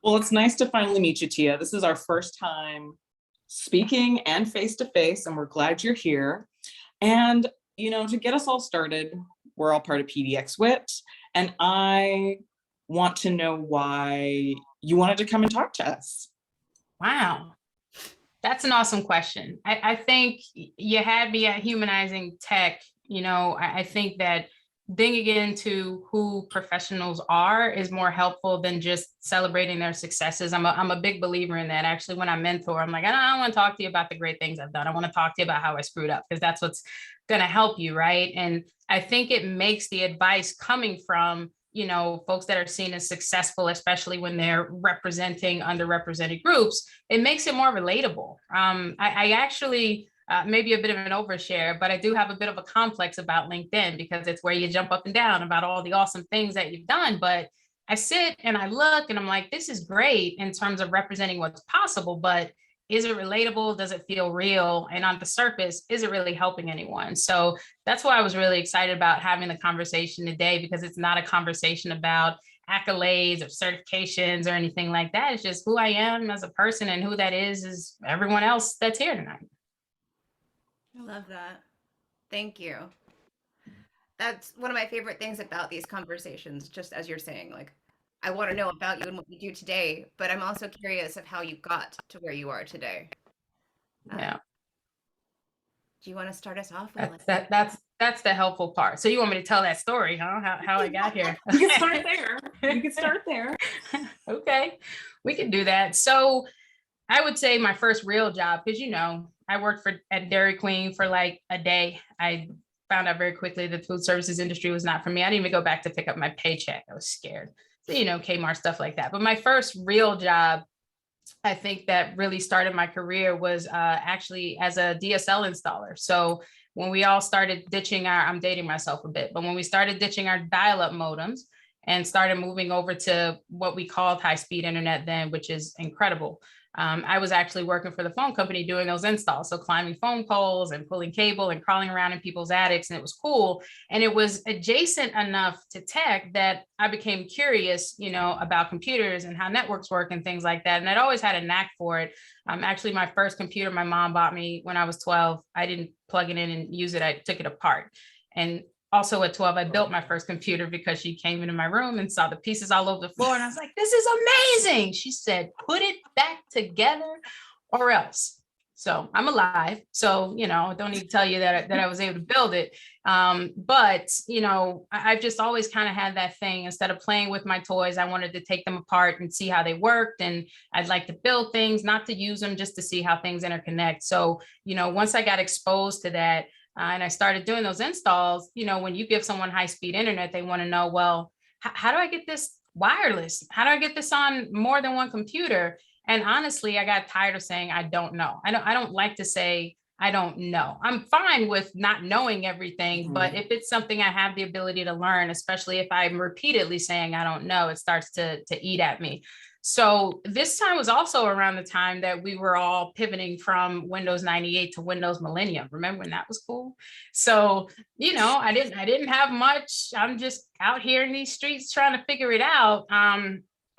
Well, it's nice to finally meet you, Tia. This is our first time speaking and face-to-face, and we're glad you're here. And, to get us all started, we're all part of PDX WIT, and I want to know why you wanted to come and talk to us. Wow. That's an awesome question. I think you had me at Humanizing Tech. I think that digging into who professionals are is more helpful than just celebrating their successes. I'm a big believer in that. Actually, when I mentor, I'm like, I don't want to talk to you about the great things I've done. I want to talk to you about how I screwed up, because that's what's going to help you, right? And I think it makes the advice coming from folks that are seen as successful, especially when they're representing underrepresented groups, it makes it more relatable. I actually, maybe a bit of an overshare, but I do have a bit of a complex about LinkedIn, because it's where you jump up and down about all the awesome things that you've done. But I sit and I look and I'm like, this is great in terms of representing what's possible, but is it relatable? Does it feel real? And on the surface, is it really helping anyone? So that's why I was really excited about having the conversation today, because it's not a conversation about accolades or certifications or anything like that. It's just who I am as a person, and who that is everyone else that's here tonight. I love that. Thank you. That's one of my favorite things about these conversations, just as you're saying, like, I want to know about you and what you do today, but I'm also curious of how you got to where you are today. Yeah. Do you want to start us off with that's the helpful part. So you want me to tell that story, huh? How I got here? You can start there. You can start there. Okay, we can do that. So I would say my first real job, because I worked at Dairy Queen for like a day. I found out very quickly that the food services industry was not for me. I didn't even go back to pick up my paycheck. I was scared. So, Kmart, stuff like that. But my first real job, I think that really started my career, was actually as a DSL installer. So when we all started ditching I'm dating myself a bit, but when we started ditching our dial-up modems and started moving over to what we called high-speed internet then, which is incredible. I was actually working for the phone company doing those installs. So climbing phone poles and pulling cable and crawling around in people's attics. And it was cool. And it was adjacent enough to tech that I became curious, about computers and how networks work and things like that. And I'd always had a knack for it. Actually, my first computer my mom bought me when I was 12, I didn't plug it in and use it. I took it apart. And also at 12, I built my first computer because she came into my room and saw the pieces all over the floor. And I was like, this is amazing. She said, put it back together or else. So I'm alive. So, I don't need to tell you that I was able to build it. But, I've just always kind of had that thing. Instead of playing with my toys, I wanted to take them apart and see how they worked. And I'd like to build things, not to use them, just to see how things interconnect. So, once I got exposed to that, and I started doing those installs, when you give someone high-speed internet, they want to know, well, how do I get this wireless? How do I get this on more than one computer? And honestly, I got tired of saying, I don't know. I don't like to say, I don't know. I'm fine with not knowing everything, but if it's something I have the ability to learn, especially if I'm repeatedly saying, I don't know, it starts to eat at me. So this time was also around the time that we were all pivoting from Windows 98 to Windows Millennium. Remember when that was cool? So, I didn't have much. I'm just out here in these streets trying to figure it out.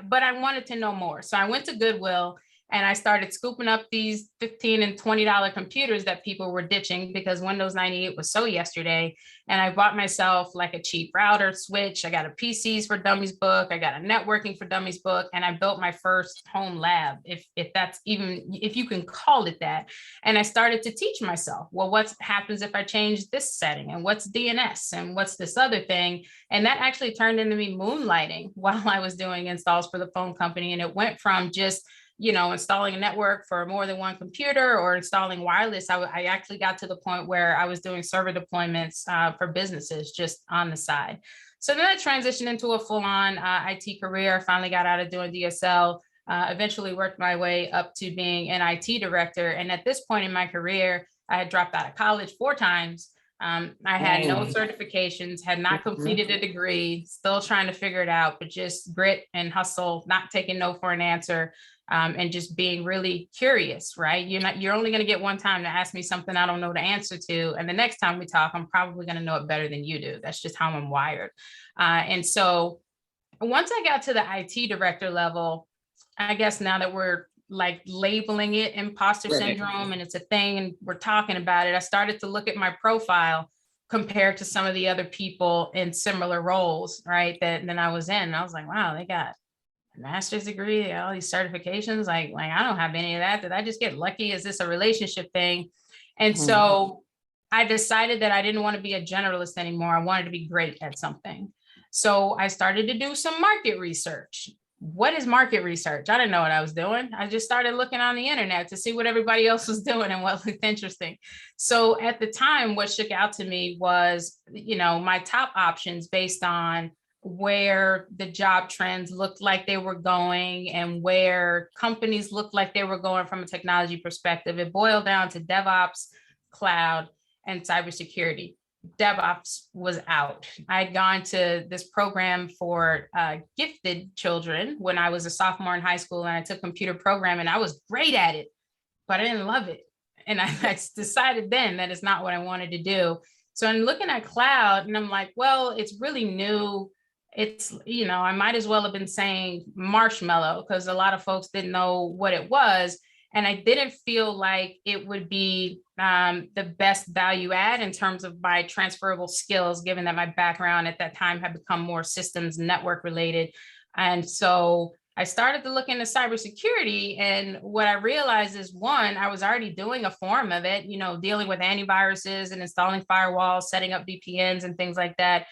But I wanted to know more. So I went to Goodwill and I started scooping up these $15 and $20 computers that people were ditching because Windows 98 was so yesterday. And I bought myself like a cheap router switch. I got a PCs for Dummies book. I got a networking for Dummies book. And I built my first home lab, if you can call it that. And I started to teach myself, well, what happens if I change this setting? And what's DNS? And what's this other thing? And that actually turned into me moonlighting while I was doing installs for the phone company. And it went from just installing a network for more than one computer or installing wireless. I actually got to the point where I was doing server deployments for businesses just on the side. So then I transitioned into a full-on IT career. Finally got out of doing DSL, eventually worked my way up to being an IT director. And at this point in my career, I had dropped out of college 4 times. I had no certifications, had not completed a degree, still trying to figure it out, but just grit and hustle, not taking no for an answer. And just being really curious, right? You're only going to get one time to ask me something I don't know the answer to. And the next time we talk, I'm probably going to know it better than you do. That's just how I'm wired. And so once I got to the IT director level, I guess now that we're like labeling it imposter Right. syndrome and it's a thing and we're talking about it, I started to look at my profile compared to some of the other people in similar roles, right? That I was in. And I was like, wow, they got a master's degree, they got all these certifications. Like I don't have any of that. Did I just get lucky? Is this a relationship thing? And Mhm. so I decided that I didn't want to be a generalist anymore. I wanted to be great at something. So I started to do some market research. What is market research? I didn't know what I was doing. I just started looking on the internet to see what everybody else was doing and what looked interesting. So at the time, what shook out to me was, my top options based on where the job trends looked like they were going and where companies looked like they were going from a technology perspective. It boiled down to DevOps, cloud, and cybersecurity. DevOps was out. I'd gone to this program for gifted children when I was a sophomore in high school, and I took computer programming. I was great at it, but I didn't love it. And I decided then that it's not what I wanted to do. So I'm looking at cloud and I'm like, well, it's really new. It's, I might as well have been saying marshmallow because a lot of folks didn't know what it was. And I didn't feel like it would be the best value add in terms of my transferable skills, given that my background at that time had become more systems network related. And so I started to look into cybersecurity. And what I realized is, one, I was already doing a form of it, dealing with antiviruses and installing firewalls, setting up VPNs and things like that.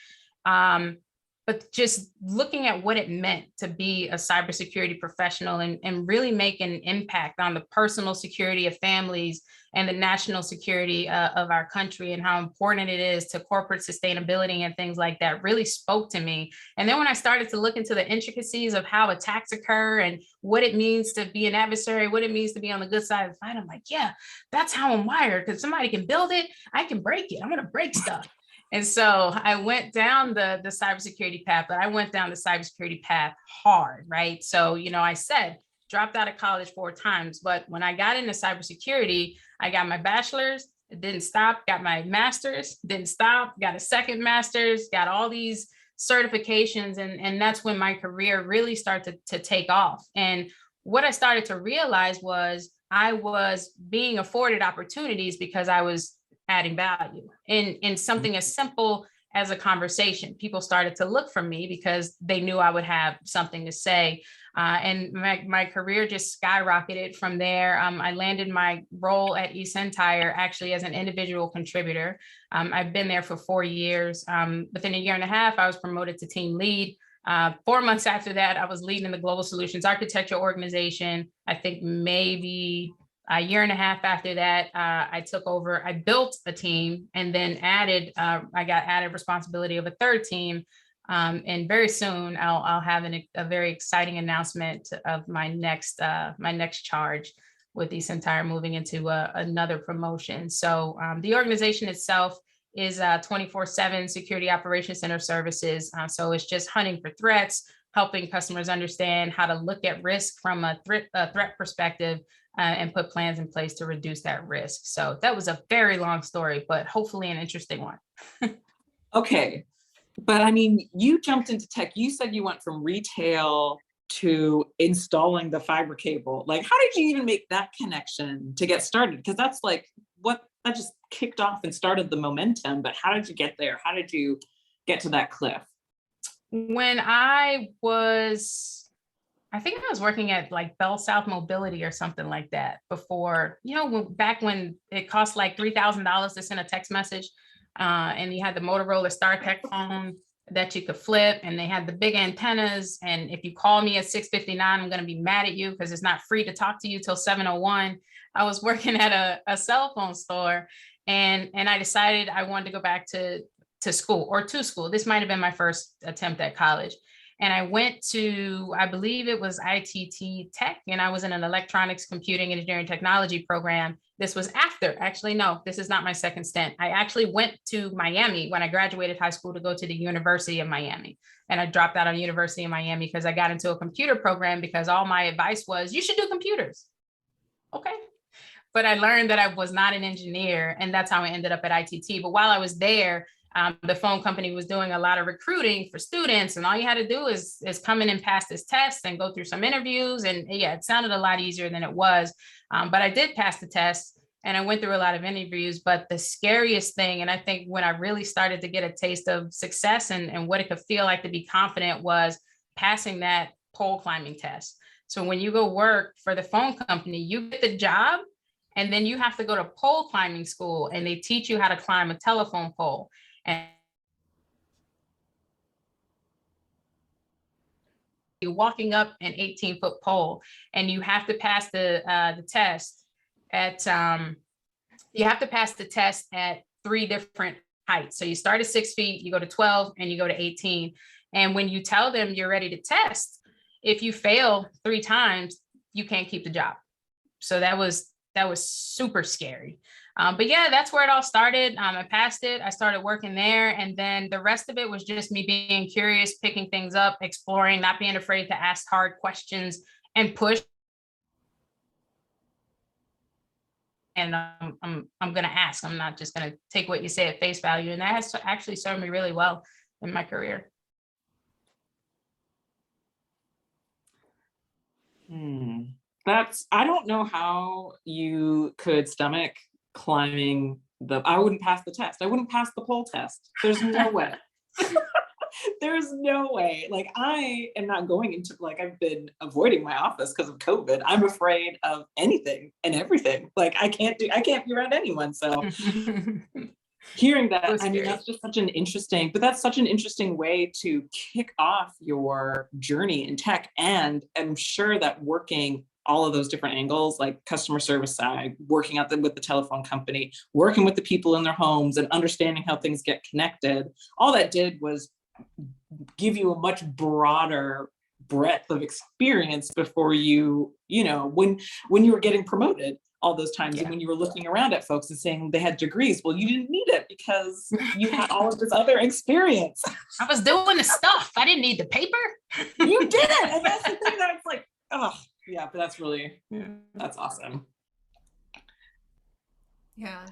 But just looking at what it meant to be a cybersecurity professional and really make an impact on the personal security of families and the national security of our country and how important it is to corporate sustainability and things like that really spoke to me. And then when I started to look into the intricacies of how attacks occur and what it means to be an adversary, what it means to be on the good side of the fight, I'm like, yeah, that's how I'm wired. Because somebody can build it, I can break it. I'm going to break stuff. And so I went down the cybersecurity path, but I went down the cybersecurity path hard, right? So, I said, dropped out of college 4 times, but when I got into cybersecurity, I got my bachelor's, it didn't stop, got my master's, didn't stop, got a second master's, got all these certifications. And that's when my career really started to take off. And what I started to realize was I was being afforded opportunities because I was adding value in something as simple as a conversation. People started to look for me because they knew I would have something to say. And my career just skyrocketed from there. I landed my role at eSentire actually as an individual contributor. I've been there for 4 years. Within a year and a half, I was promoted to team lead. 4 months after that, I was leading the global solutions architecture organization. I think maybe a year and a half after that, I took over, I built a team and then I got added responsibility of a third team. And very soon I'll have a very exciting announcement of my next charge with eSentire moving into another promotion. So the organization itself is 24/7 security operations center services. So it's just hunting for threats, helping customers understand how to look at risk from a threat perspective, and put plans in place to reduce that risk. So that was a very long story, but hopefully an interesting one. Okay. But I mean, you jumped into tech. You said you went from retail to installing the fiber cable. Like, how did you even make that connection to get started? Because that's like that just kicked off and started the momentum. But how did you get there? How did you get to that cliff? When I think I was working at like Bell South Mobility or something like that before, back when it cost like $3,000 to send a text message, and you had the Motorola StarTech phone that you could flip, and they had the big antennas. And if you call me at 6:59, I'm going to be mad at you because it's not free to talk to you till 7:01. I was working at a cell phone store, and I decided I wanted to go back to school or to school. This might have been my first attempt at college. And I went to, I believe it was ITT Tech, and I was in an electronics, computing, engineering, technology program. This was after, actually, no, this is not my second stint. I actually went to Miami when I graduated high school to go to the University of Miami. And I dropped out of University of Miami because I got into a computer program because all my advice was, you should do computers. Okay. But I learned that I was not an engineer, and that's how I ended up at ITT. But while I was there, The phone company was doing a lot of recruiting for students, and all you had to do is come in and pass this test and go through some interviews. And yeah, it sounded a lot easier than it was. But I did pass the test and I went through a lot of interviews. But the scariest thing, and I think when I really started to get a taste of success and what it could feel like to be confident, was passing that pole climbing test. So when you go work for the phone company, you get the job, and then you have to go to pole climbing school, and they teach you how to climb a telephone pole. And you're walking up an 18-foot pole, and you have to pass the test at you have to pass the test at 3 different heights. So you start at 6 feet, you go to 12, and you go to 18. And when you tell them you're ready to test, if you fail 3 times, you can't keep the job. So that was super scary. But yeah, that's where it all started. I passed it. I started working there. And then the rest of it was just me being curious, picking things up, exploring, not being afraid to ask hard questions and push. And I'm going to ask. I'm not just going to take what you say at face value. And that has actually served me really well in my career. I don't know how you could stomach climbing I wouldn't pass the test. I wouldn't pass the pole test. There's no way. There's no way. Like, I am not going into, like, I've been avoiding my office because of COVID. I'm afraid of anything and everything. Like, I can't be around anyone. So hearing that, I mean, that's such an interesting way to kick off your journey in tech. And I'm sure that working all of those different angles, like customer service side, working out with the telephone company, working with the people in their homes, and understanding how things get connected, all that did was give you a much broader breadth of experience before when you were getting promoted all those times. And when you were looking around at folks and saying they had degrees, well, you didn't need it because you had all of this other experience. I was doing the stuff. I didn't need the paper. You did it. And that's the thing that it's like, oh yeah, but that's awesome. Yeah.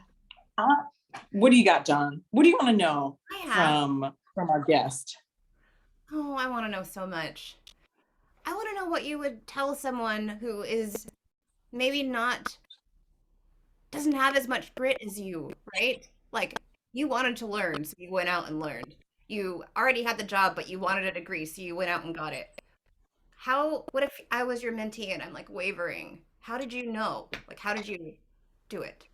What do you got, John? What do you want to know from our guest? Oh, I want to know so much. I want to know what you would tell someone who is maybe doesn't have as much grit as you, right? Like, you wanted to learn, so you went out and learned. You already had the job, but you wanted a degree, so you went out and got it. What if I was your mentee and I'm like wavering? How did you know? Like, how did you do it?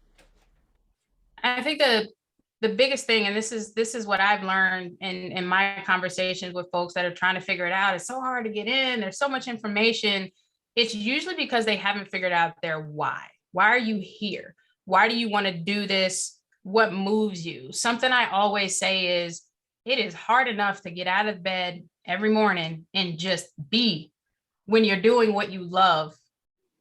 I think the biggest thing, and this is what I've learned in my conversations with folks that are trying to figure it out. It's so hard to get in. There's so much information. It's usually because they haven't figured out their why. Why are you here? Why do you want to do this? What moves you? Something I always say is, it is hard enough to get out of bed every morning and just be, when you're doing what you love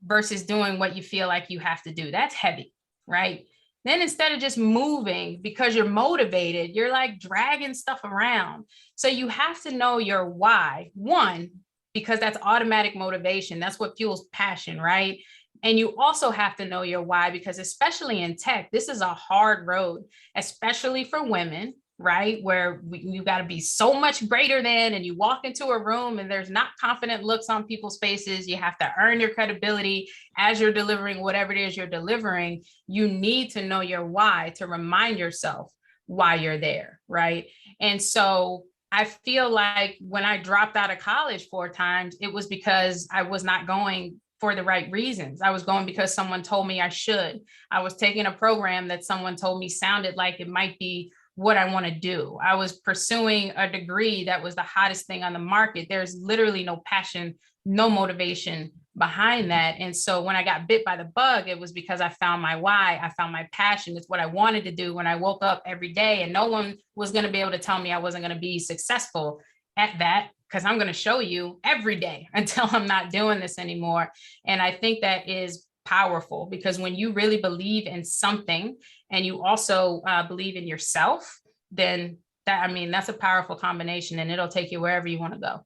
versus doing what you feel like you have to do. That's heavy, right? Then instead of just moving because you're motivated, you're like dragging stuff around. So you have to know your why. One, because that's automatic motivation. That's what fuels passion, right? And you also have to know your why, because especially in tech, this is a hard road, especially for women, right? Where you got to be so much greater than, and you walk into a room and there's not confident looks on people's faces. You have to earn your credibility as you're delivering whatever it is you're delivering. You need to know your why to remind yourself why you're there, right? And so I feel like when I dropped out of college 4 times, it was because I was not going for the right reasons. I was going because someone told me I should. I was taking a program that someone told me sounded like it might be what I want to do. I was pursuing a degree that was the hottest thing on the market. There's literally no passion, no motivation behind that. And so when I got bit by the bug, it was because I found my why. I found my passion. It's what I wanted to do when I woke up every day, and no one was going to be able to tell me I wasn't going to be successful at that, because I'm going to show you every day until I'm not doing this anymore. And I think that is powerful, because when you really believe in something and you also believe in yourself, then that's a powerful combination, and it'll take you wherever you want to go.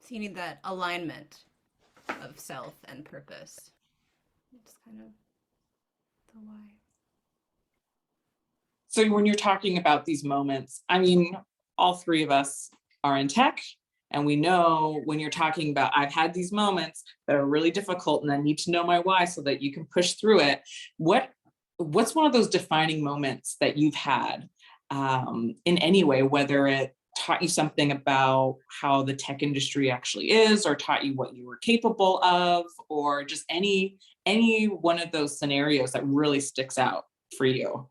So you need that alignment of self and purpose. It's kind of the why. So when you're talking about these moments, I mean, all three of us are in tech, and we know when you're talking about, I've had these moments that are really difficult and I need to know my why so that you can push through it. What's one of those defining moments that you've had in any way, whether it taught you something about how the tech industry actually is, or taught you what you were capable of, or just any one of those scenarios that really sticks out for you?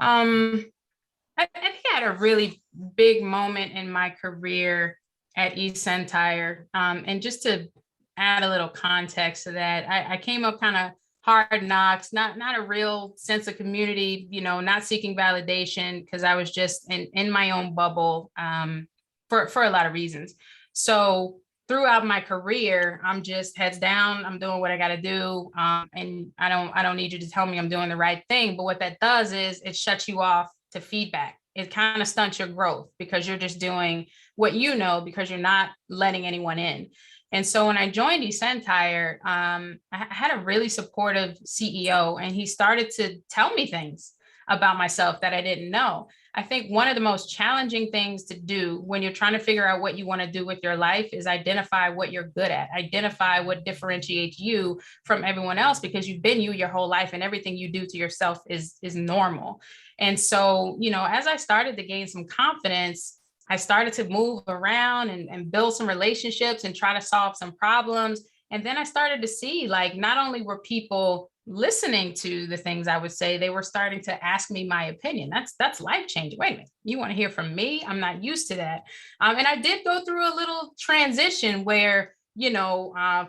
I think I had a really big moment in my career at eCentire. And just to add a little context to that, I came up kind of hard knocks, not a real sense of community, not seeking validation, because I was just in my own bubble for a lot of reasons. So throughout my career, I'm just heads down. I'm doing what I got to do, and I don't need you to tell me I'm doing the right thing. But what that does is it shuts you off to feedback. It kind of stunts your growth because you're just doing what you know, because you're not letting anyone in. And so when I joined eCentire, I had a really supportive CEO, and he started to tell me things about myself that I didn't know. I think one of the most challenging things to do when you're trying to figure out what you want to do with your life is identify what you're good at, identify what differentiates you from everyone else, because you've been you your whole life and everything you do to yourself is normal. And so, as I started to gain some confidence, I started to move around and build some relationships and try to solve some problems. And then I started to see, like, not only were people listening to the things I would say, they were starting to ask me my opinion. That's life changing. Wait a minute, you want to hear from me? I'm not used to that. And I did go through a little transition where,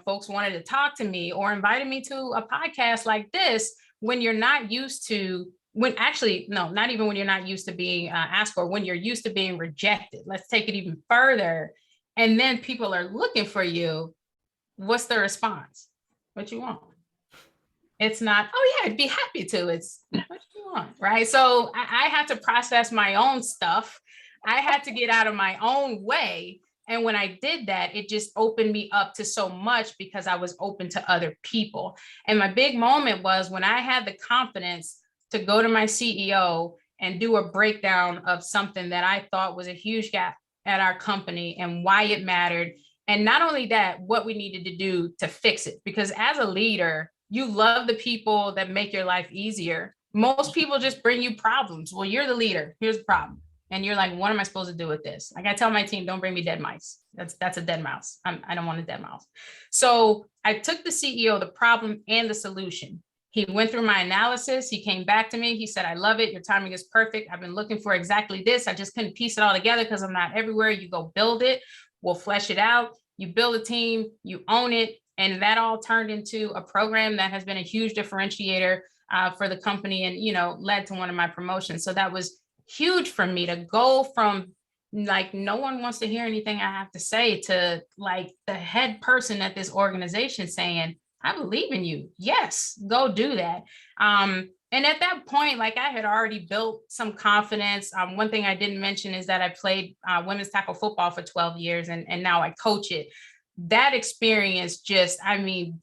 folks wanted to talk to me or invited me to a podcast like this, when you're not used to, not even when you're not used to being asked for, when you're used to being rejected. Let's take it even further. And then people are looking for you. What's the response? What you want? It's not, oh yeah, I'd be happy to. It's what you want, right? So I had to process my own stuff. I had to get out of my own way. And when I did that, it just opened me up to so much because I was open to other people. And my big moment was when I had the confidence to go to my CEO and do a breakdown of something that I thought was a huge gap at our company and why it mattered. And not only that, what we needed to do to fix it. Because as a leader, you love the people that make your life easier. Most people just bring you problems. Well, you're the leader. Here's the problem. And you're like, what am I supposed to do with this? Like, I tell my team, don't bring me dead mice. That's a dead mouse. I don't want a dead mouse. So I took the CEO, the problem and the solution. He went through my analysis. He came back to me. He said, I love it. Your timing is perfect. I've been looking for exactly this. I just couldn't piece it all together because I'm not everywhere. You go build it. We'll flesh it out. You build a team, you own it. And that all turned into a program that has been a huge differentiator for the company and, led to one of my promotions. So that was huge for me to go from like, no one wants to hear anything I have to say, to like the head person at this organization saying, I believe in you. Yes, go do that. And at that point, like, I had already built some confidence. One thing I didn't mention is that I played women's tackle football for 12 years and now I coach it. That experience just,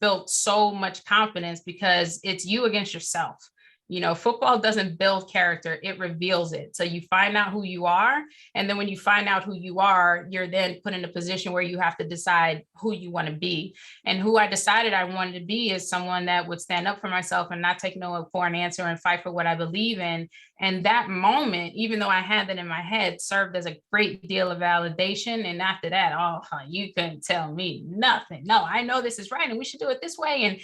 built so much confidence because it's you against yourself. Football doesn't build character, it reveals it. So you find out who you are. And then when you find out who you are, you're then put in a position where you have to decide who you want to be. And who I decided I wanted to be is someone that would stand up for myself and not take no for an answer and fight for what I believe in. And that moment, even though I had that in my head, served as a great deal of validation. And after that, you couldn't tell me nothing. No, I know this is right and we should do it this way. And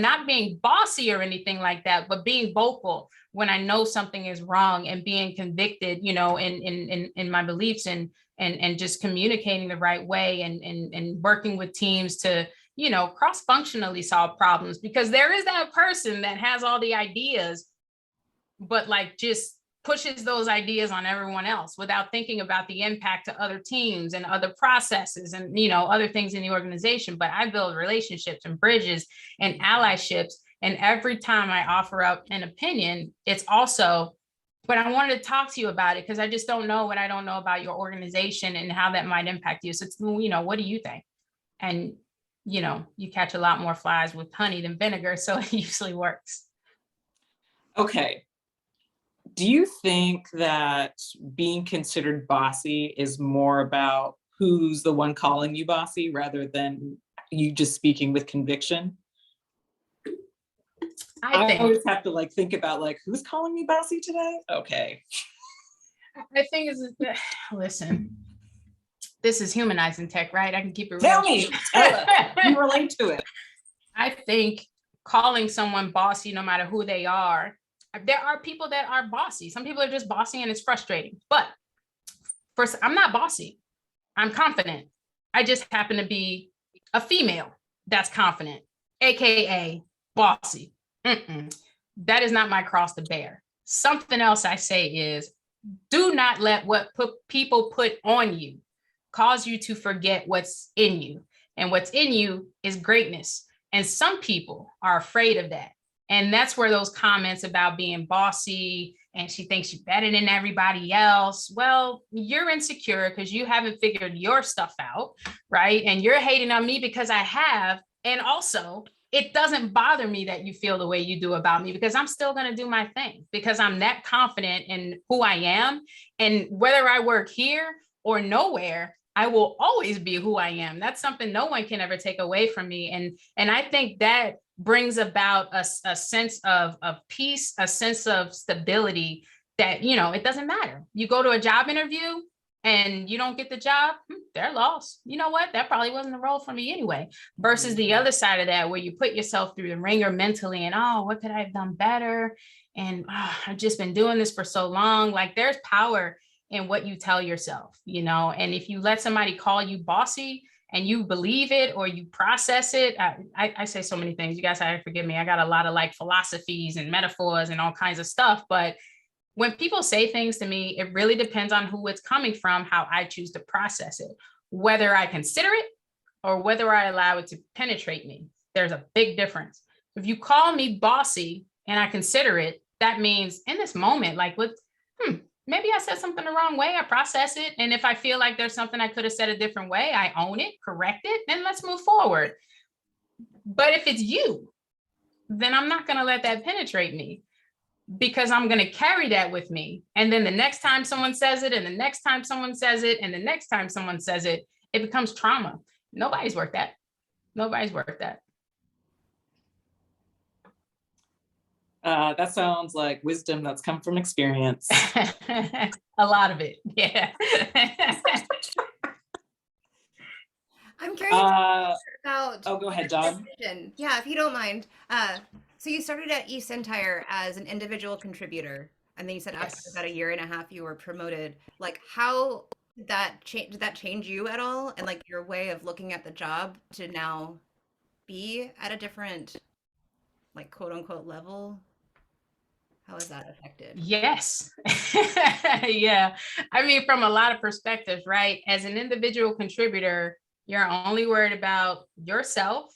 not being bossy or anything like that, but being vocal when I know something is wrong and being convicted, in my beliefs and just communicating the right way and working with teams to, cross-functionally solve problems, because there is that person that has all the ideas, but like just pushes those ideas on everyone else without thinking about the impact to other teams and other processes and, other things in the organization. But I build relationships and bridges and allyships. And every time I offer up an opinion, it's also, but I wanted to talk to you about it because I just don't know what I don't know about your organization and how that might impact you. So it's, what do you think? And, you catch a lot more flies with honey than vinegar. So it usually works. Okay. Do you think that being considered bossy is more about who's the one calling you bossy rather than you just speaking with conviction? I always have to like think about like, who's calling me bossy today? Okay. I think is, listen, this is humanizing tech, right? I can keep it Tell real. me, tell us. You relate to it. I think calling someone bossy, no matter who they are, there are people that are bossy. Some people are just bossy and it's frustrating. But first, I'm not bossy. I'm confident. I just happen to be a female that's confident, AKA bossy. That is not my cross to bear. Something else I say is, do not let what people put on you cause you to forget what's in you. And what's in you is greatness. And some people are afraid of that. And that's where those comments about being bossy and she thinks you're better than everybody else. Well, you're insecure because you haven't figured your stuff out, right? And you're hating on me because I have. And also, it doesn't bother me that you feel the way you do about me because I'm still going to do my thing because I'm that confident in who I am. And whether I work here or nowhere, I will always be who I am. That's something no one can ever take away from me. And I think that brings about a sense of peace, a sense of stability that, you know, it doesn't matter. You go to a job interview and you don't get the job, they're lost. You know what? That probably wasn't the role for me anyway. Versus the other side of that, where you put yourself through the ringer mentally and, oh, what could I have done better? And I've just been doing this for so long. Like there's power in what you tell yourself, you know, and if you let somebody call you bossy and you believe it or you process it, I say so many things. You guys have to forgive me. I got a lot of like philosophies and metaphors and all kinds of stuff, but when people say things to me, it really depends on who it's coming from, how I choose to process it, whether I consider it or whether I allow it to penetrate me. There's a big difference. If you call me bossy and I consider it, that means in this moment, like maybe I said something the wrong way, I process it. And if I feel like there's something I could have said a different way, I own it, correct it, and let's move forward. But if it's you, then I'm not going to let that penetrate me, because I'm going to carry that with me. And then the next time someone says it, and the next time someone says it, and the next time someone says it, it becomes trauma. Nobody's worth that. Nobody's worth that. That sounds like wisdom that's come from experience. A lot of it. Yeah. I'm curious about. Oh, go ahead, John. Yeah, if you don't mind. So you started at eSentire as an individual contributor, and then you said after about a year and a half you were promoted. Like, how did that change? Did that change you at all, and like your way of looking at the job to now be at a different, like, quote unquote level? How has that affected? Yes. Yeah. I mean, from a lot of perspectives, right? As an individual contributor, you're only worried about yourself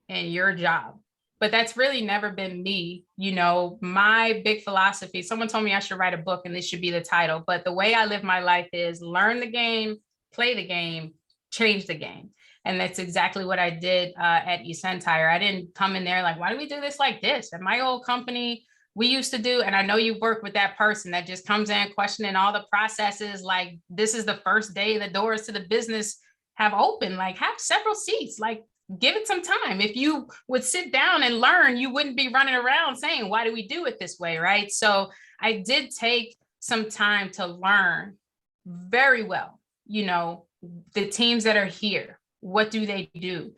and your job. But that's really never been me. You know, my big philosophy, someone told me I should write a book and this should be the title. But the way I live my life is learn the game, play the game, change the game. And that's exactly what I did at eSentire. I didn't come in there like, why do we do this like this? At my old company, we used to do, and I know you work with that person that just comes in questioning all the processes. Like, this is the first day the doors to the business have opened. Like, have several seats. Like, give it some time. If you would sit down and learn, you wouldn't be running around saying, why do we do it this way, right? So I did take some time to learn very well, you know, the teams that are here. What do they do?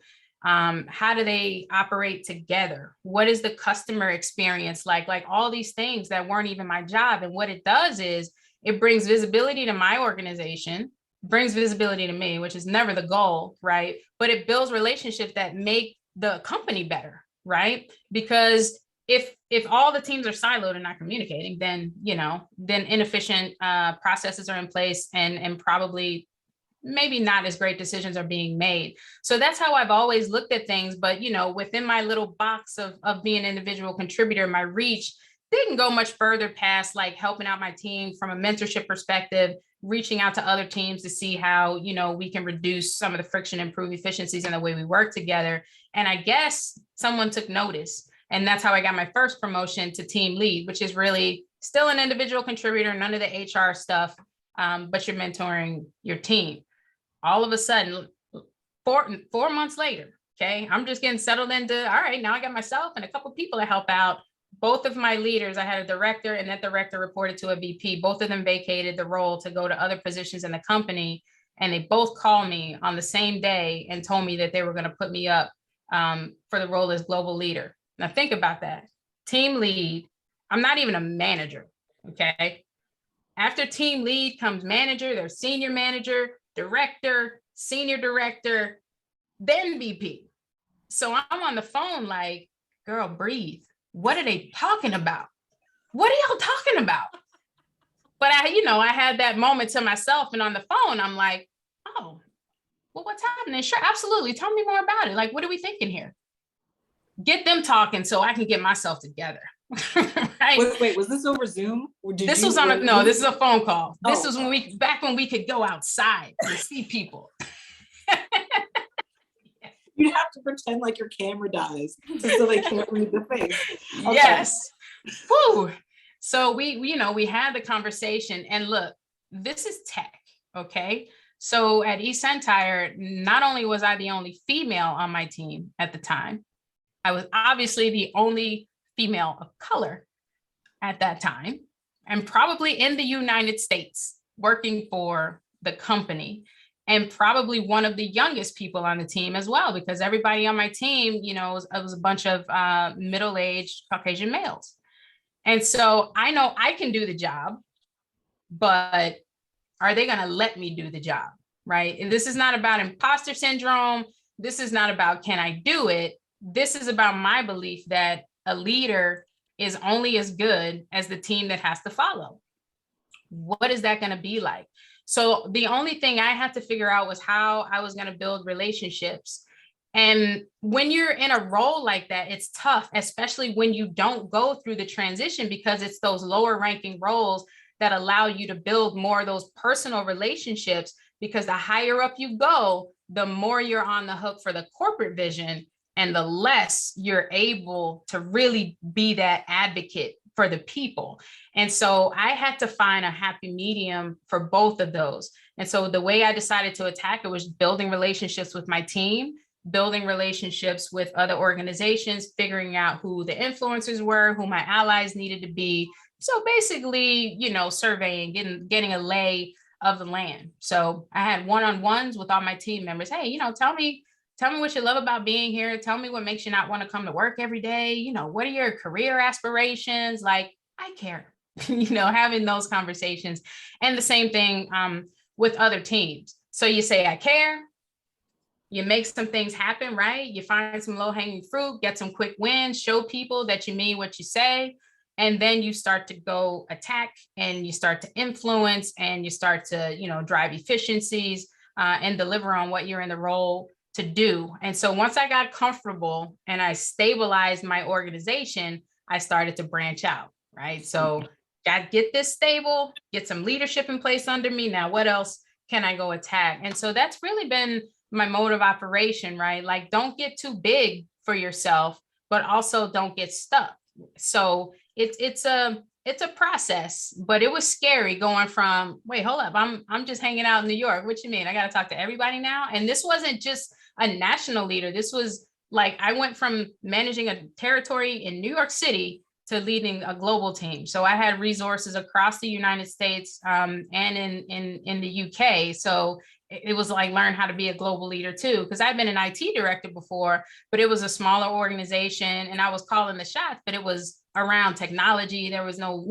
How do they operate together? What is the customer experience like? Like all these things that weren't even my job. And what it does is it brings visibility to my organization, brings visibility to me, which is never the goal, right? But it builds relationships that make the company better, right? Because if all the teams are siloed and not communicating, then, you know, then inefficient processes are in place and probably maybe not as great decisions are being made. So that's how I've always looked at things. But, you know, within my little box of being an individual contributor, my reach didn't go much further past like helping out my team from a mentorship perspective, reaching out to other teams to see how, you know, we can reduce some of the friction, improve efficiencies in the way we work together. And I guess someone took notice And that's how I got my first promotion to team lead, which is really still an individual contributor, none of the HR stuff, but you're mentoring your team. All of a sudden, 4 months later, okay, I'm just getting settled into, all right, now I got myself and a couple of people to help out. Both of my leaders, I had a director and that director reported to a VP. Both of them vacated the role to go to other positions in the company. And they both called me on the same day and told me that they were going to put me up for the role as global leader. Now think about that. Team lead, I'm not even a manager, okay? After team lead comes manager, there's senior manager, director, senior director, then VP. So I'm on the phone like, girl, breathe. What are they talking about? What are y'all talking about? But I had that moment to myself, and on the phone, I'm like, oh, well, what's happening? Sure, absolutely. Tell me more about it. Like, what are we thinking here? Get them talking so I can get myself together. Right? Wait, was this over Zoom? This is a phone call. This was back when we could go outside and see people. You have to pretend like your camera dies so they can't read the face. Okay. Yes. Whew. So we had the conversation, and look, this is tech, okay? So at eSentire, not only was I the only female on my team at the time, I was obviously the only female of color at that time, and probably in the United States working for the company, and probably one of the youngest people on the team as well, because everybody on my team, it was a bunch of middle-aged Caucasian males. And so I know I can do the job, but are they going to let me do the job, right? And this is not about imposter syndrome. This is not about, can I do it? This is about my belief that a leader is only as good as the team that has to follow. What is that going to be like? So the only thing I had to figure out was how I was going to build relationships. And when you're in a role like that, it's tough, especially when you don't go through the transition, because it's those lower ranking roles that allow you to build more of those personal relationships, because the higher up you go, the more you're on the hook for the corporate vision and the less you're able to really be that advocate for the people. And so I had to find a happy medium for both of those. And so the way I decided to attack it was building relationships with my team, building relationships with other organizations, figuring out who the influencers were, who my allies needed to be. So basically, surveying, getting a lay of the land. So I had one-on-ones with all my team members. Hey, tell me what you love about being here. Tell me what makes you not want to come to work every day. What are your career aspirations? Like, I care, having those conversations. And the same thing with other teams. So you say, I care. You make some things happen, right? You find some low-hanging fruit, get some quick wins, show people that you mean what you say. And then you start to go attack, and you start to influence, and you start to, drive efficiencies and deliver on what you're in the role to do. And so once I got comfortable and I stabilized my organization, I started to branch out, right? So get this stable, get some leadership in place under me. Now, what else can I go attack? And so that's really been my mode of operation, right? Like, don't get too big for yourself, but also don't get stuck. So it's a process, but it was scary going from, wait, hold up, I'm just hanging out in New York. What you mean? I got to talk to everybody now? And this wasn't just a national leader. This was like, I went from managing a territory in New York City to leading a global team. So I had resources across the United States and in the UK. So it was like, learn how to be a global leader too, because I've been an IT director before, but it was a smaller organization and I was calling the shots, but it was around technology. There was no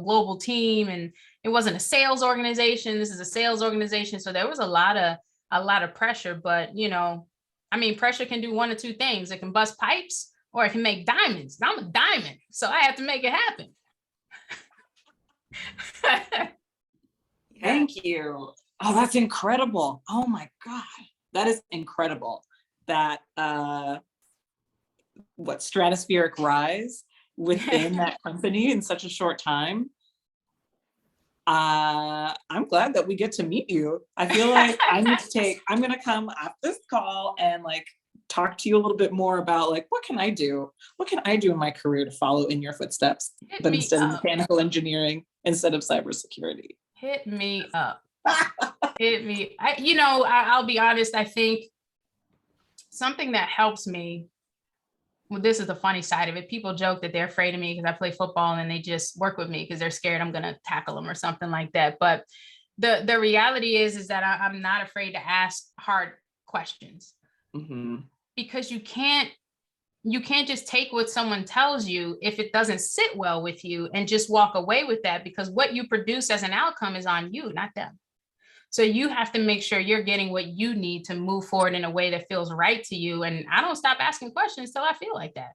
global team, and it wasn't a sales organization. This is a sales organization. So there was a lot of pressure, but pressure can do one of two things. It can bust pipes or it can make diamonds. I'm a diamond, so I have to make it happen. Thank you. Oh, that's incredible. Oh my God. That is incredible. That stratospheric rise within that company in such a short time. I'm glad that we get to meet you. I feel like I'm going to come off this call and talk to you a little bit more about like, what can I do? What can I do in my career to follow in your footsteps, but instead of mechanical engineering, instead of cybersecurity? Hit me up. Hit me. I'll be honest. I think something that helps me, well, this is the funny side of it. People joke that they're afraid of me because I play football and they just work with me because they're scared I'm going to tackle them or something like that. But the reality is that I'm not afraid to ask hard questions. Mm-hmm. Because you can't just take what someone tells you if it doesn't sit well with you and just walk away with that, because what you produce as an outcome is on you, not them. So you have to make sure you're getting what you need to move forward in a way that feels right to you. And I don't stop asking questions till I feel like that.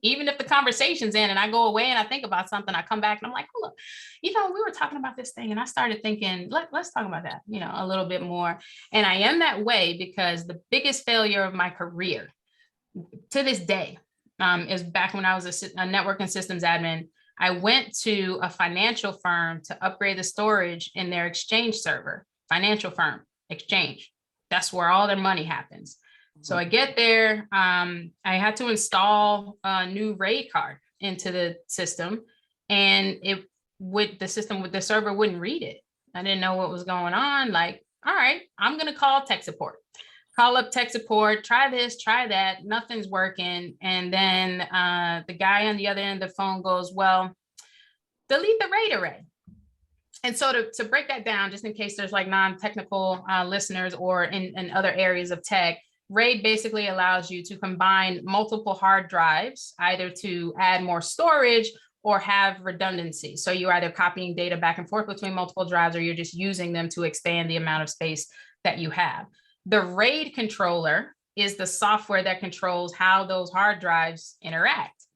Even if the conversation's in and I go away and I think about something, I come back and I'm like, oh, look, we were talking about this thing and I started thinking, let's talk about that, a little bit more. And I am that way because the biggest failure of my career to this day is back when I was a network and systems admin. I went to a financial firm to upgrade the storage in their Exchange server. Financial firm, Exchange. That's where all their money happens. So I get there. I had to install a new RAID card into the system, and the server wouldn't read it. I didn't know what was going on. Like, all right, I'm gonna call tech support. Call up tech support, try this, try that, nothing's working. And then the guy on the other end of the phone goes, well, delete the RAID array. And so to break that down, just in case there's like non-technical listeners or in other areas of tech, RAID basically allows you to combine multiple hard drives, either to add more storage or have redundancy. So you're either copying data back and forth between multiple drives, or you're just using them to expand the amount of space that you have. The RAID controller is the software that controls how those hard drives interact.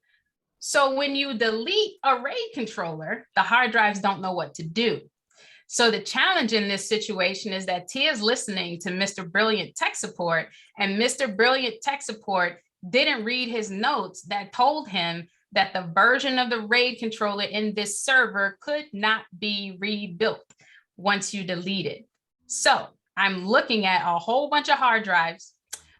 So when you delete a RAID controller, the hard drives don't know what to do. So the challenge in this situation is that Tia's listening to Mr. Brilliant Tech Support, and Mr. Brilliant Tech Support didn't read his notes that told him that the version of the RAID controller in this server could not be rebuilt once you delete it. So I'm looking at a whole bunch of hard drives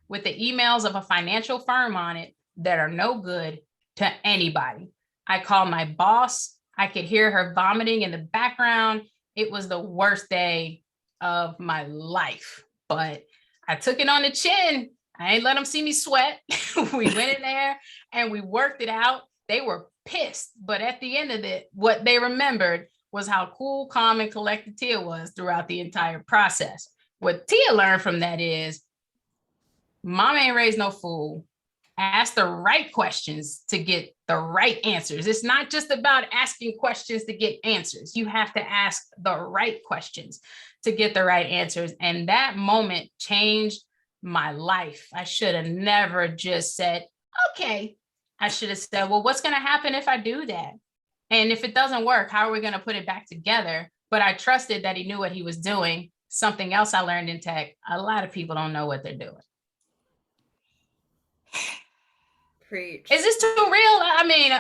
with the emails of a financial firm on it that are no good to anybody. I called my boss. I could hear her vomiting in the background. It was the worst day of my life, but I took it on the chin. I ain't let them see me sweat. We went in there and we worked it out. They were pissed, but at the end of it, what they remembered was how cool, calm, and collected Tia was throughout the entire process. What Tia learned from that is, mom ain't raised no fool. Ask the right questions to get the right answers. It's not just about asking questions to get answers. You have to ask the right questions to get the right answers. And that moment changed my life. I should have never just said, okay. I should have said, well, what's going to happen if I do that? And if it doesn't work, how are we going to put it back together? But I trusted that he knew what he was doing. Something else I learned in tech, a lot of people don't know what they're doing. Preach. Is this too real? I mean,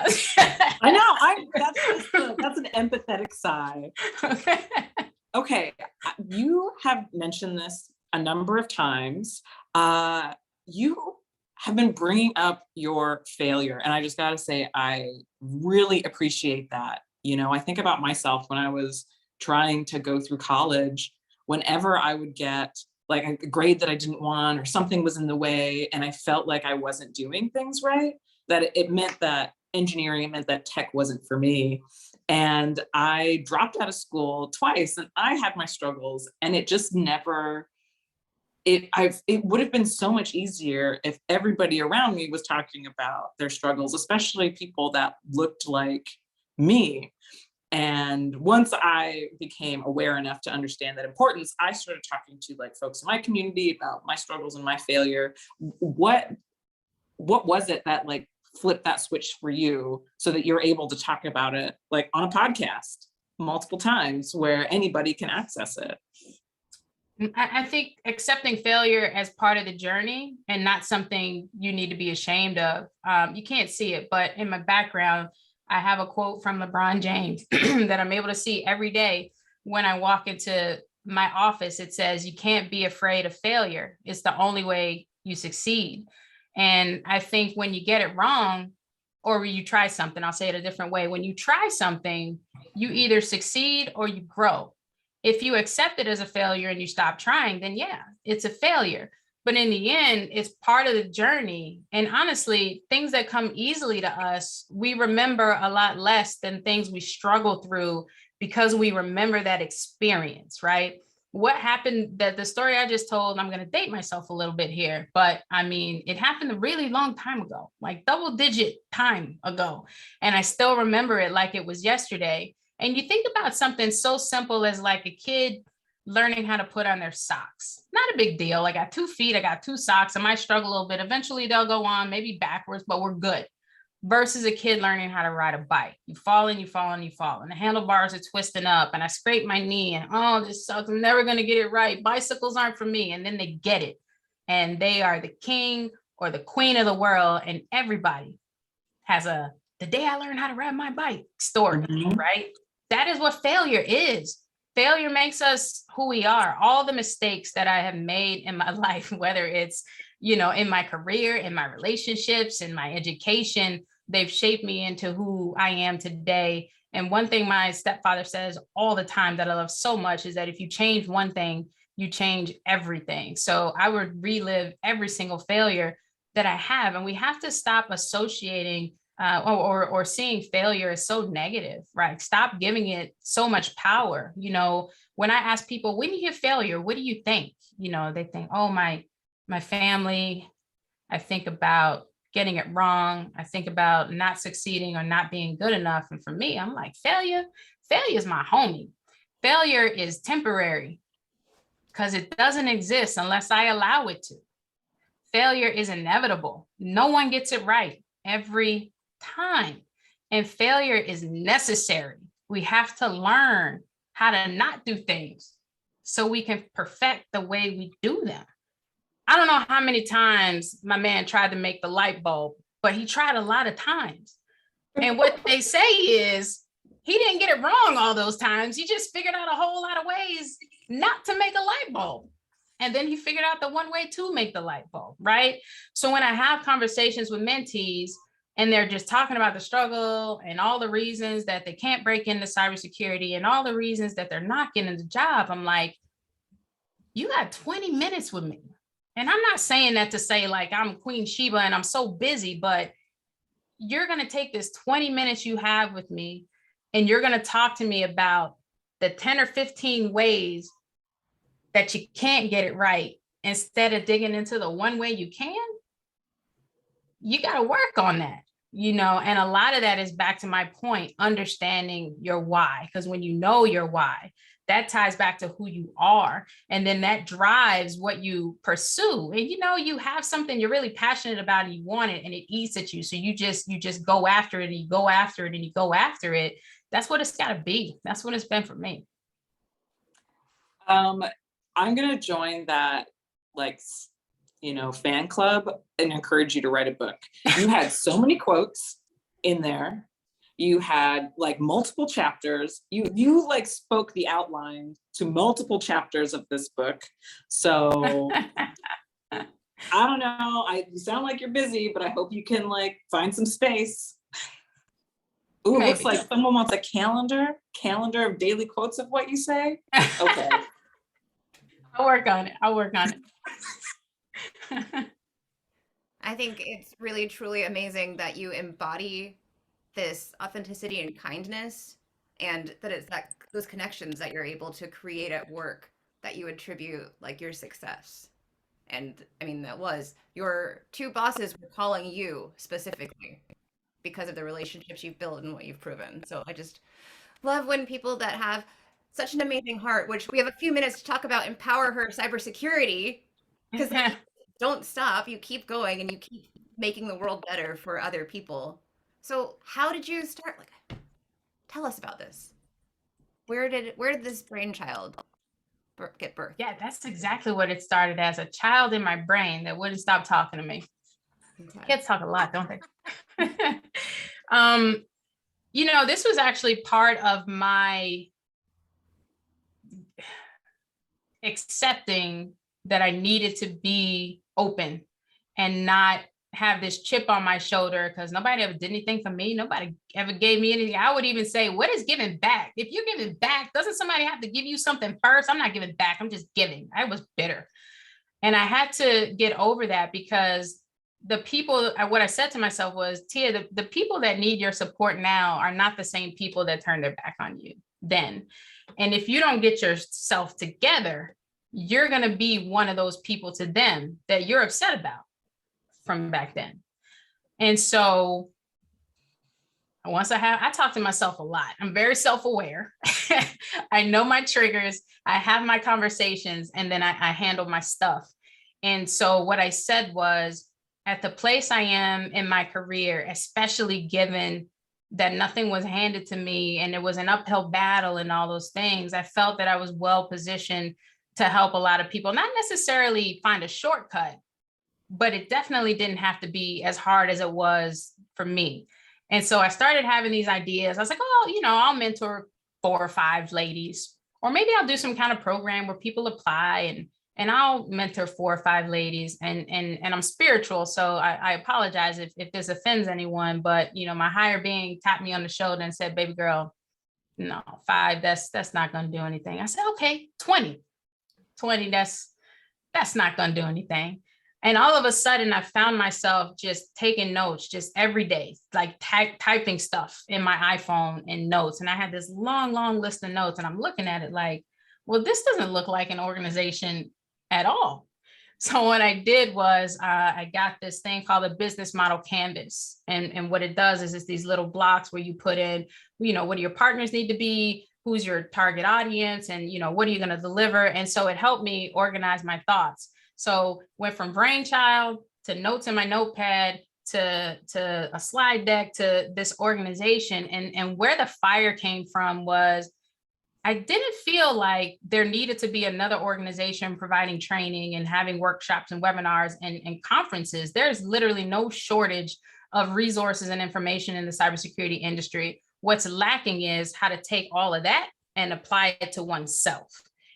I know. That's an empathetic sigh. Okay. You have mentioned this a number of times. You have been bringing up your failure. And I just got to say, I really appreciate that. I think about myself when I was trying to go through college. Whenever I would get like a grade that I didn't want, or something was in the way, and I felt like I wasn't doing things right, that it meant that engineering, it meant that tech wasn't for me. And I dropped out of school twice, and I had my struggles, and it just never, it would have been so much easier if everybody around me was talking about their struggles, especially people that looked like me. And once I became aware enough to understand that importance, I started talking to like folks in my community about my struggles and my failure. What was it that like flipped that switch for you so that you're able to talk about it like on a podcast multiple times where anybody can access it? I think accepting failure as part of the journey and not something you need to be ashamed of. You can't see it, but in my background, I have a quote from LeBron James that I'm able to see every day when I walk into my office. It says, you can't be afraid of failure. It's the only way you succeed. And I think when you get it wrong, or you try something, I'll say it a different way. When you try something, you either succeed or you grow. If you accept it as a failure and you stop trying, then yeah, it's a failure. But in the end, it's part of the journey. And honestly, things that come easily to us, we remember a lot less than things we struggle through because we remember that experience, right? What happened, that the story I just told, I'm going to date myself a little bit here, but I mean, it happened a really long time ago, like double-digit time ago. And I still remember it like it was yesterday. And you think about something so simple as like a kid learning how to put on their socks. Not a big deal. I got 2 feet, I got 2 socks. I might struggle a little bit. Eventually they'll go on, maybe backwards, but we're good. Versus a kid learning how to ride a bike. You fall and you fall and you fall, and the handlebars are twisting up, and I scrape my knee, and oh, this sucks. I'm never going to get it right. Bicycles aren't for me. And then they get it, and they are the king or the queen of the world. And everybody has the day I learned how to ride my bike story, right? That is what failure is. Failure makes us who we are. All the mistakes that I have made in my life, whether it's, in my career, in my relationships, in my education, they've shaped me into who I am today. And one thing my stepfather says all the time that I love so much is that if you change one thing, you change everything. So I would relive every single failure that I have. And we have to stop associating or seeing failure as so negative, right? Stop giving it so much power. When I ask people, when you hear failure, what do you think? They think, oh, my family. I think about getting it wrong. I think about not succeeding or not being good enough. And for me, I'm like, failure is my homie. Failure is temporary because it doesn't exist unless I allow it to. Failure is inevitable. No one gets it right every time. And failure is necessary. We have to learn how to not do things so we can perfect the way we do them. I don't know how many times my man tried to make the light bulb, but he tried a lot of times. And what they say is he didn't get it wrong all those times. He just figured out a whole lot of ways not to make a light bulb. And then he figured out the one way to make the light bulb, right? So when I have conversations with mentees and they're just talking about the struggle and all the reasons that they can't break into cybersecurity and all the reasons that they're not getting the job, I'm like, you got 20 minutes with me. And I'm not saying that to say like I'm Queen Sheba and I'm so busy, but you're going to take this 20 minutes you have with me and you're going to talk to me about the 10 or 15 ways that you can't get it right instead of digging into the one way you can. You got to work on that, and a lot of that is back to my point, understanding your why, because when you know your why, that ties back to who you are. And then that drives what you pursue. And, you have something you're really passionate about and you want it and it eats at you. So you just go after it and you go after it and you go after it. That's what it's got to be. That's what it's been for me. I'm going to join that, fan club and encourage you to write a book. You had so many quotes in there. You had multiple chapters. You spoke the outline to multiple chapters of this book. So I don't know. You sound like you're busy, but I hope you can find some space. Ooh, it looks like someone wants a calendar of daily quotes of what you say. Okay. I'll work on it. I think it's really, truly amazing that you embody this authenticity and kindness, and that it's those connections that you're able to create at work that you attribute your success. And I mean, that was your 2 bosses were calling you specifically because of the relationships you've built and what you've proven. So I just love when people that have such an amazing heart, which we have a few minutes to talk about, empower her cybersecurity, because don't stop, you keep going and you keep making the world better for other people. So how did you start? Tell us about this. Where did this brainchild get birthed? Yeah, that's exactly what it started as, a child in my brain that wouldn't stop talking to me. Okay. Kids talk a lot, don't they? This was actually part of my accepting that I needed to be open and not have this chip on my shoulder because nobody ever did anything for me. Nobody ever gave me anything. I would even say, what is giving back? If you're giving back, doesn't somebody have to give you something first? I'm not giving back. I'm just giving. I was bitter. And I had to get over that because the people, what I said to myself was, Tia, the people that need your support now are not the same people that turned their back on you then. And if you don't get yourself together, you're going to be one of those people to them that you're upset about from back then. And so once I talk to myself a lot. I'm very self-aware. I know my triggers. I have my conversations, and then I handle my stuff. And so what I said was, at the place I am in my career, especially given that nothing was handed to me and it was an uphill battle and all those things, I felt that I was well positioned to help a lot of people, not necessarily find a shortcut, but it definitely didn't have to be as hard as it was for me. And so I started having these ideas. I was like, oh, I'll mentor 4 or 5 ladies, or maybe I'll do some kind of program where people apply and I'll mentor 4 or 5 ladies. And I'm spiritual, so I apologize if this offends anyone, but my higher being tapped me on the shoulder and said, baby girl, no, 5, that's not going to do anything. I said, okay, 20, that's not going to do anything. And all of a sudden, I found myself just taking notes, just every day, like typing stuff in my iPhone in notes. And I had this long, long list of notes, and I'm looking at it like, well, this doesn't look like an organization at all. So what I did was I got this thing called a business model canvas. And what it does is it's these little blocks where you put in, what do your partners need to be? Who's your target audience? And, what are you going to deliver? And so it helped me organize my thoughts. So went from brainchild to notes in my notepad to a slide deck to this organization. And where the fire came from was I didn't feel like there needed to be another organization providing training and having workshops and webinars and conferences. There's literally no shortage of resources and information in the cybersecurity industry. What's lacking is how to take all of that and apply it to oneself.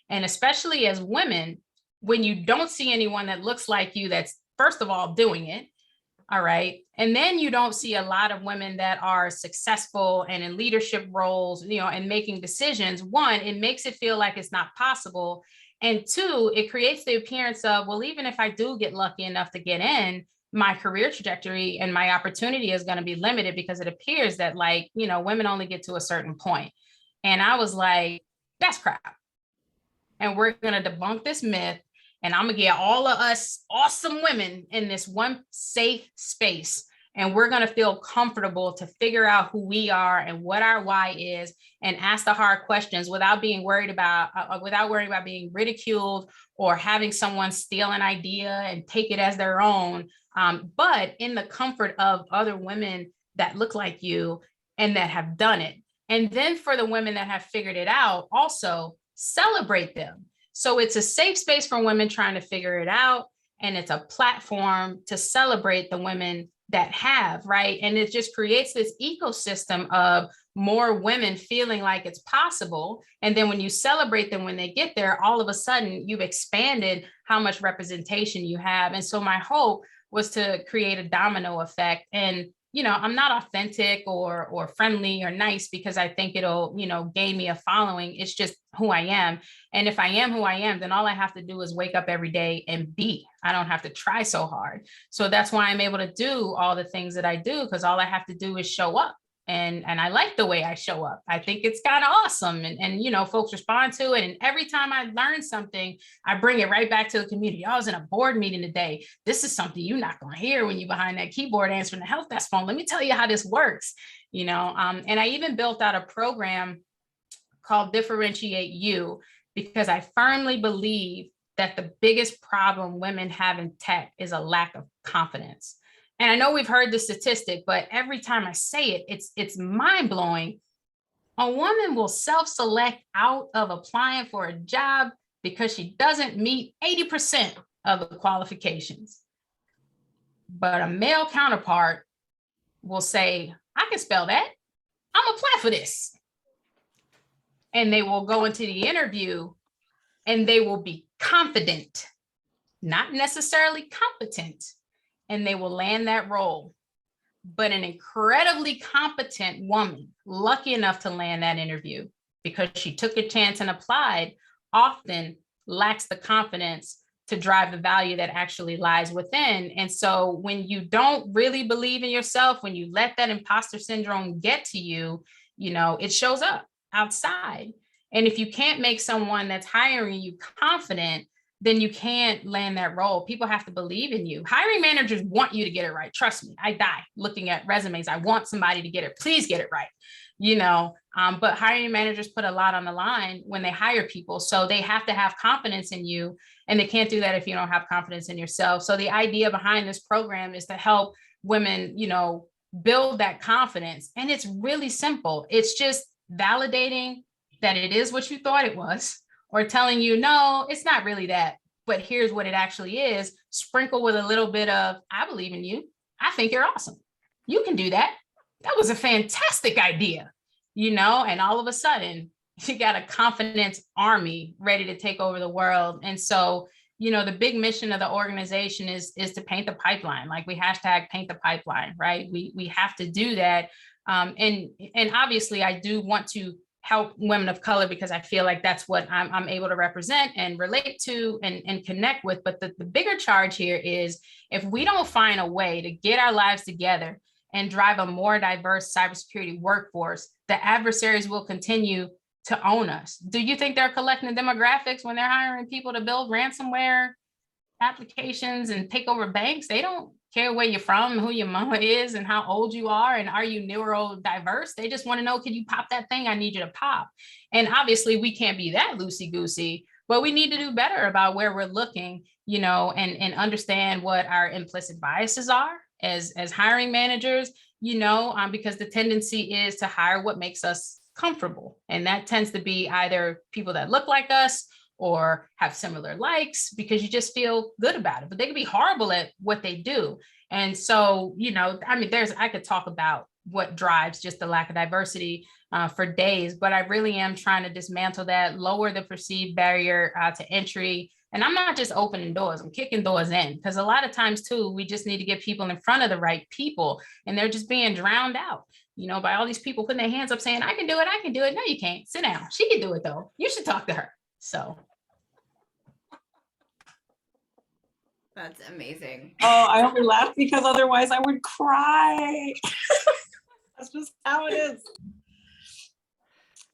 And especially as women, when you don't see anyone that looks like you, that's first of all doing it, all right, and then you don't see a lot of women that are successful and in leadership roles, and making decisions. 1, it makes it feel like it's not possible. And 2, it creates the appearance of, well, even if I do get lucky enough to get in, my career trajectory and my opportunity is going to be limited because it appears that women only get to a certain point. And I was like, that's crap. And we're going to debunk this myth. And I'm going to get all of us awesome women in this one safe space. And we're going to feel comfortable to figure out who we are and what our why is and ask the hard questions without worrying about being ridiculed or having someone steal an idea and take it as their own. But in the comfort of other women that look like you and that have done it. And then for the women that have figured it out, also celebrate them. So it's a safe space for women trying to figure it out. And it's a platform to celebrate the women that have, right? And it just creates this ecosystem of more women feeling like it's possible. And then when you celebrate them when they get there, all of a sudden you've expanded how much representation you have. And so my hope was to create a domino effect. And I'm not authentic or friendly or nice because I think it'll, gain me a following. It's just who I am. And if I am who I am, then all I have to do is wake up every day and be. I don't have to try so hard. So that's why I'm able to do all the things that I do, because all I have to do is show up. And I like the way I show up. I think it's kind of awesome. And folks respond to it. And every time I learn something, I bring it right back to the community. I was in a board meeting today. This is something you're not going to hear when you're behind that keyboard answering the help desk phone. Let me tell you how this works. And I even built out a program called Differentiate You, because I firmly believe that the biggest problem women have in tech is a lack of confidence. And I know we've heard the statistic, but every time I say it, it's mind-blowing. A woman will self-select out of applying for a job because she doesn't meet 80% of the qualifications. But a male counterpart will say, I can spell that. I'm gonna apply for this. And they will go into the interview and they will be confident, not necessarily competent. and they will land that role. But an incredibly competent woman, lucky enough to land that interview because she took a chance and applied, often lacks the confidence to drive the value that actually lies within. And so when you don't really believe in yourself, when you let that imposter syndrome get to you, it shows up outside. And if you can't make someone that's hiring you confident, then you can't land that role. People have to believe in you. Hiring managers want you to get it right. Trust me, I die looking at resumes. I want somebody to get it. Please get it right. But hiring managers put a lot on the line when they hire people. So they have to have confidence in you, and they can't do that if you don't have confidence in yourself. So the idea behind this program is to help women, build that confidence. And it's really simple. It's just validating that it is what you thought it was, or telling you, no, it's not really that, but here's what it actually is. Sprinkle with a little bit of, I believe in you. I think you're awesome. You can do that. That was a fantastic idea, and all of a sudden you got a confidence army ready to take over the world. And so, the big mission of the organization is to paint the pipeline. Like we hashtag paint the pipeline, right? We have to do that. And obviously I do want to help women of color because I feel like that's what I'm able to represent and relate to and connect with. But the bigger charge here is if we don't find a way to get our lives together and drive a more diverse cybersecurity workforce, the adversaries will continue to own us. Do you think they're collecting the demographics when they're hiring people to build ransomware applications and take over banks? They don't care where you're from, who your mama is, and how old you are, and are you neurodiverse? They just want to know, can you pop that thing I need you to pop? And obviously we can't be that loosey-goosey, but we need to do better about where we're looking, and understand what our implicit biases are as hiring managers, because the tendency is to hire what makes us comfortable. And that tends to be either people that look like us or have similar likes because you just feel good about it, but they can be horrible at what they do. And so, I could talk about what drives just the lack of diversity for days, but I really am trying to dismantle that, lower the perceived barrier to entry. And I'm not just opening doors, I'm kicking doors in, because a lot of times too, we just need to get people in front of the right people, and they're just being drowned out, by all these people putting their hands up saying, I can do it. No, you can't. Sit down. She can do it though. You should talk to her. So. That's amazing. Oh, I only laugh because otherwise I would cry. That's just how it is.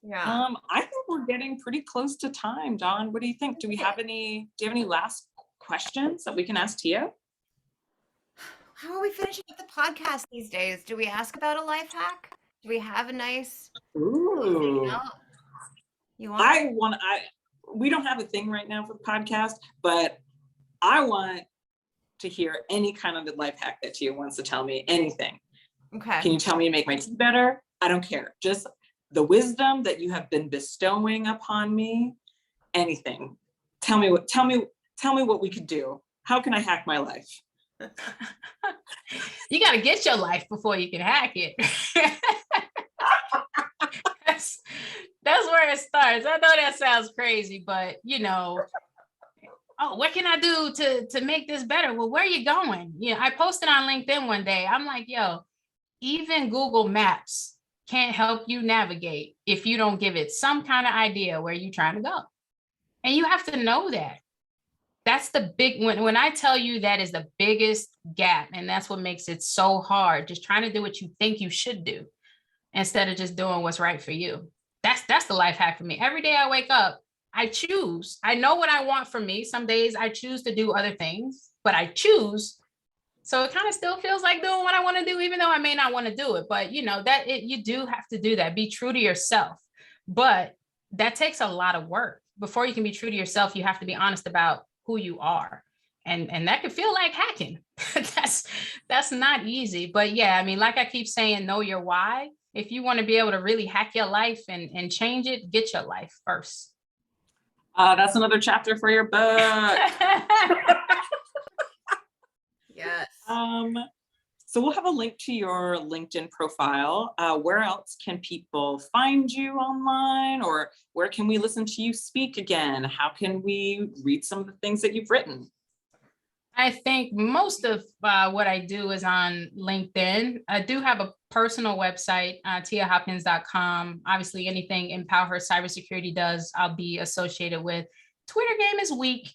Yeah. I think we're getting pretty close to time. Dawn, what do you think? Do you have any last questions that we can ask Tia? How are we finishing up the podcast these days? Do we ask about a life hack? Do we have a nice? Ooh. No? We don't have a thing right now for the podcast, but I want to hear any kind of life hack that Tia wants to tell me. Anything. Okay. Can you tell me to make my tea better? I don't care. Just the wisdom that you have been bestowing upon me. Anything. Tell me what we could do. How can I hack my life? You got to get your life before you can hack it. That's where it starts. I know that sounds crazy, but oh, what can I do to make this better? Well, where are you going? I posted on LinkedIn one day. I'm like, even Google Maps can't help you navigate if you don't give it some kind of idea where you're trying to go. And you have to know that. That's the big, when I tell you that is the biggest gap, and that's what makes it so hard, just trying to do what you think you should do instead of just doing what's right for you. That's the life hack for me. Every day I wake up, I choose. I know what I want from me. Some days I choose to do other things, but I choose. So it kind of still feels like doing what I want to do, even though I may not want to do it. But you do have to do that. Be true to yourself. But that takes a lot of work. Before you can be true to yourself, you have to be honest about who you are. And that can feel like hacking. That's not easy. But yeah, like I keep saying, know your why. If you want to be able to really hack your life and change it, get your life first. That's another chapter for your book. Yes. So we'll have a link to your LinkedIn profile. Where else can people find you online, or where can we listen to you speak again? How can we read some of the things that you've written? I think most of what I do is on LinkedIn. I do have a personal website, tiahopkins.com. Obviously, anything Empow her cybersecurity does, I'll be associated with. Twitter game is weak,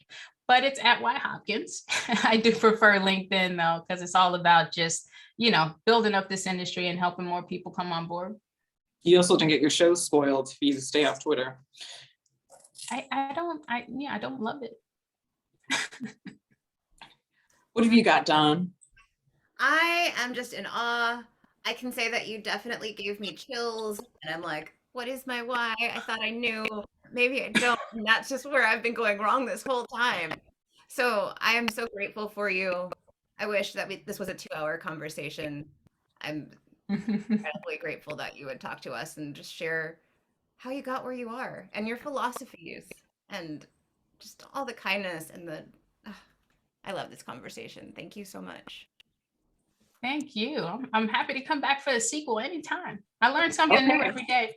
but it's at @Hopkins. I do prefer LinkedIn though, because it's all about just, building up this industry and helping more people come on board. You also don't get your show spoiled for you to stay off Twitter. I don't love it. What have you got, Dawn? I am just in awe. I can say that you definitely gave me chills, and I'm like, what is my why? I thought I knew. Maybe I don't. And that's just where I've been going wrong this whole time. So I am so grateful for you. I wish that this was a 2-hour conversation. I'm incredibly grateful that you would talk to us and just share how you got where you are and your philosophies and just all the kindness and I love this conversation. Thank you so much. Thank you. I'm happy to come back for a sequel anytime. I learn something new every day.